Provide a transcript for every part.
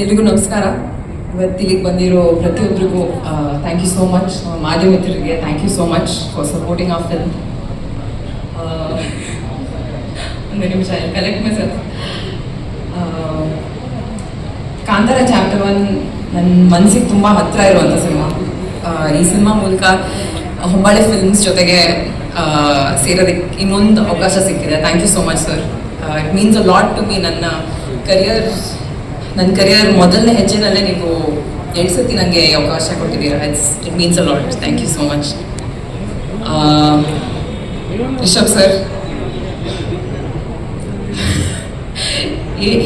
ಎಲ್ರಿಗೂ ನಮಸ್ಕಾರ. ಇವತ್ತಿಲ್ಲಿಗೆ ಬಂದಿರೋ ಪ್ರತಿಯೊಬ್ಬರಿಗೂ ಥ್ಯಾಂಕ್ ಯು ಸೋ ಮಚ್. ಮಾಧ್ಯಮ ಮಿತ್ರರಿಗೆ thank you so much for supporting of film. ಒಂದು ನಿಮಿಷ collect myself. Kantara chapter 1 ನನ್ನ ಮನಸ್ಸಿಗೆ ತುಂಬ ಹತ್ತಿರ ಇರುವಂಥ ಸಿನಿಮಾ. ಈ ಸಿನಿಮಾ ಮೂಲಕ ಹೊಂಬಾಳೆ ಫಿಲ್ಮ್ಸ್ ಜೊತೆಗೆ ಸೇರೋದಕ್ಕೆ ಇನ್ನೊಂದು ಅವಕಾಶ ಸಿಕ್ಕಿದೆ. Thank you so much sir. It means a lot to me. ನನ್ನ ಕರಿಯರ್ ಮೊದಲನೇ ಹೆಜ್ಜೆನಲ್ಲೇ ನೀವು 2 ಸತಿ ನನಗೆ ಅವಕಾಶ ಕೊಟ್ಟಿದ್ದೀರಾ. It means a lot. Thank you so much. Rishab sir,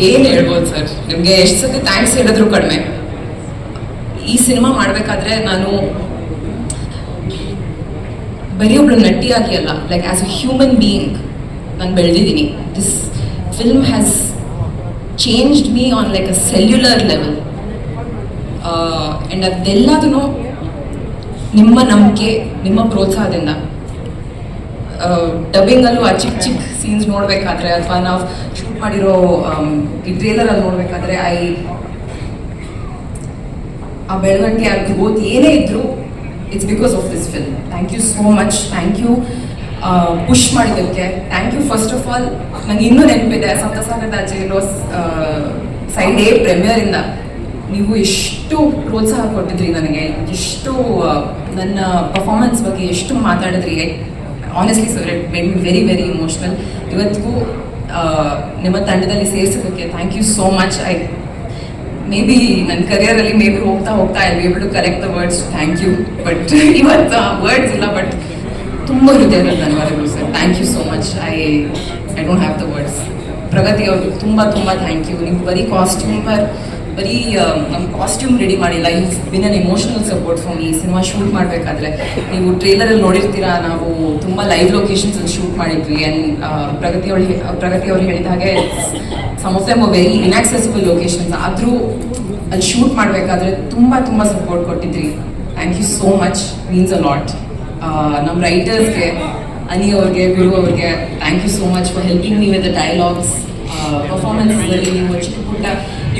ಏನು ಹೇಳ್ಬೋದು ಸರ್, ನಿಮಗೆ ಎಷ್ಟು ಸತಿ ಥ್ಯಾಂಕ್ಸ್ ಹೇಳಿದ್ರು ಕಡಿಮೆ. ಈ ಸಿನಿಮಾ ಮಾಡಬೇಕಾದ್ರೆ ನಾನು ಬರೀ ಒಬ್ಳು ನಟಿಯಾಗಿ ಅಲ್ಲ, like as a human being ನಾನು ಬೆಳೆದಿದ್ದೀನಿ. This film has changed me on like a cellular level, and ಅದೆಲ್ಲದೂ ನಿಮ್ಮ ನಂಬಿಕೆ, ನಿಮ್ಮ ಪ್ರೋತ್ಸಾಹದಿಂದ. ಡಬ್ಬಿಂಗಲ್ಲೂ ಆ ಚಿಕ್ಕ ಚಿಕ್ಕ ಸೀನ್ಸ್ ನೋಡಬೇಕಾದ್ರೆ ಅಥವಾ ನಾವು ಶೂಟ್ ಮಾಡಿರೋ ಈ ಟ್ರೇಲರಲ್ಲಿ ನೋಡಬೇಕಾದ್ರೆ ಆ ಬೆಳವಣಿಗೆ, ಆ ಗ್ರೋತ್ ಏನೇ ಇದ್ದರೂ it's because of this film. Thank you so much. Thank you push ಮಾಡಿದ್ದಕ್ಕೆ. Thank you first of all. ನನಗೆ ಇನ್ನೂ ನೆನಪಿದೆ, ಸಪ್ತಸಾಗರದ ಆಚೆ ಇರೋ ಸೈಡ್ ಎ ಪ್ರೀಮಿಯರಿಂದ ನೀವು ಎಷ್ಟು ಪ್ರೋತ್ಸಾಹ ಕೊಟ್ಟಿದ್ರಿ ನನಗೆ, ಎಷ್ಟು ನನ್ನ ಪರ್ಫಾರ್ಮೆನ್ಸ್ ಬಗ್ಗೆ ಎಷ್ಟು ಮಾತಾಡಿದ್ರಿ. Honestly sir, it made me very very emotional. ಇವತ್ತಿಗೂ ನಿಮ್ಮ ತಂಡದಲ್ಲಿ ಸೇರಿಸೋದಕ್ಕೆ thank you so much. Maybe ನನ್ನ ಕರಿಯರಲ್ಲಿ ಮೇ ಬಿ ಹೋಗ್ತಾ I be able to correct the words. Thank you. But ಇವತ್ತು ವರ್ಡ್ಸ್ ಇಲ್ಲ, ಬಟ್ ತುಂಬ ಹೃದಯದ ಧನ್ಯವಾದಗಳು sir. Thank you so much. I don't have the words. Pragathi ಅವ್ರಿಗೆ ತುಂಬ ಥ್ಯಾಂಕ್ ಯು. ನೀವು ಬರೀ ನಮ್ಮ ಕಾಸ್ಟ್ಯೂಮ್ ರೆಡಿ ಮಾಡಿಲ್ಲ, you been an emotional support for me. Cinema shoot ಮಾಡಬೇಕಾದ್ರೆ ನೀವು ಟ್ರೇಲರಲ್ಲಿ ನೋಡಿರ್ತೀರಾ, ನಾವು ತುಂಬ ಲೈವ್ ಲೊಕೇಶನ್ಸಲ್ಲಿ ಶೂಟ್ ಮಾಡಿದ್ವಿ. ಆ್ಯಂಡ್ ಪ್ರಗತಿ ಅವ್ರು ಹೇಳಿದ ಹಾಗೆ some of them very inaccessible locations, ಆದರೂ ಅಲ್ಲಿ ಶೂಟ್ ಮಾಡಬೇಕಾದ್ರೆ ತುಂಬ ಸಪೋರ್ಟ್ ಕೊಟ್ಟಿದ್ರಿ. Thank you so much. Means a lot. ನಮ್ಮ ರೈಟರ್ಸ್ಗೆ, ಅನಿ ಅವ್ರಿಗೆ, ಗುರು ಅವ್ರಿಗೆ thank you so much for helping me with the dialogues. ಪರ್ಫಾರ್ಮೆನ್ಸ್ಗಳಲ್ಲಿ ನೀವು ಚಿಕ್ಕ ಪುಟ್ಟ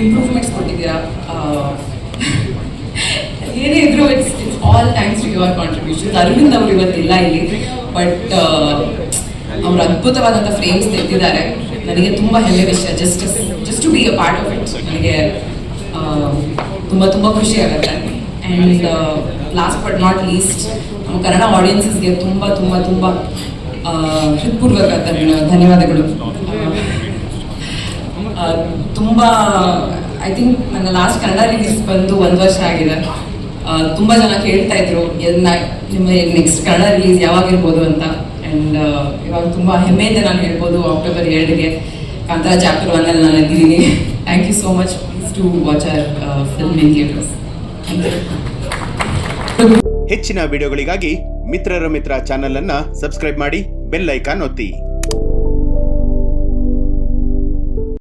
ಇಂಪ್ರೂವ್ಮೆಂಟ್ಸ್ ಕೊಟ್ಟಿದ್ದೀರಾ. ಏನೇ ಇದ್ರು it's all thanks to your contributions. Arvind ಅವರು ಇವತ್ತಿಲ್ಲ ಇಲ್ಲಿ, ಬಟ್ ಅವರು ಅದ್ಭುತವಾದಂಥ ಫ್ರೇಮ್ಸ್ ತೆಗೆದಿದ್ದಾರೆ. ನನಗೆ ತುಂಬ ಹೆಮ್ಮೆ ವಿಷಯ. Just to be a part of it ನನಗೆ ತುಂಬ ಖುಷಿ ಆಗುತ್ತೆ. And last but not least, ನಮ್ಮ ಕನ್ನಡ ಆಡಿಯನ್ಸಸ್ಗೆ ತುಂಬ ಹೃತ್ಪೂರ್ವಕ ಧನ್ಯವಾದಗಳು. ತುಂಬ ಐ ಥಿಂಕ್ ನನ್ನ ಲಾಸ್ಟ್ ಕನ್ನಡ ರಿಲೀಸ್ ಬಂದು 1 ವರ್ಷ ಆಗಿದೆ. ತುಂಬ ಜನ ಕೇಳ್ತಾ ಇದ್ರು ನಿಮ್ಮ ನೆಕ್ಸ್ಟ್ ಕನ್ನಡ ರಿಲೀಸ್ ಯಾವಾಗಿರ್ಬೋದು ಅಂತ. ಆ್ಯಂಡ್ ಇವಾಗ ತುಂಬ ಹೆಮ್ಮೆಯಿಂದ ನಾನು ಹೇಳ್ಬೋದು, ಅಕ್ಟೋಬರ್ 2ಗೆ ಕಾಂತಾರ ಚಾಪ್ಟರ್ 1 ನಾನು ಇದ್ದೀನಿ. Thank you so much. Please to watch our film in theatres. ಹೆಚ್ಚಿನ ವಿಡಿಯೋಗಳಿಗಾಗಿ ಮಿತ್ರರ ಮಿತ್ರ ಚಾನೆಲ್ ಅನ್ನು ಸಬ್ಸ್ಕ್ರೈಬ್ ಮಾಡಿ, ಬೆಲ್ ಐಕಾನ್ ಒತ್ತಿ.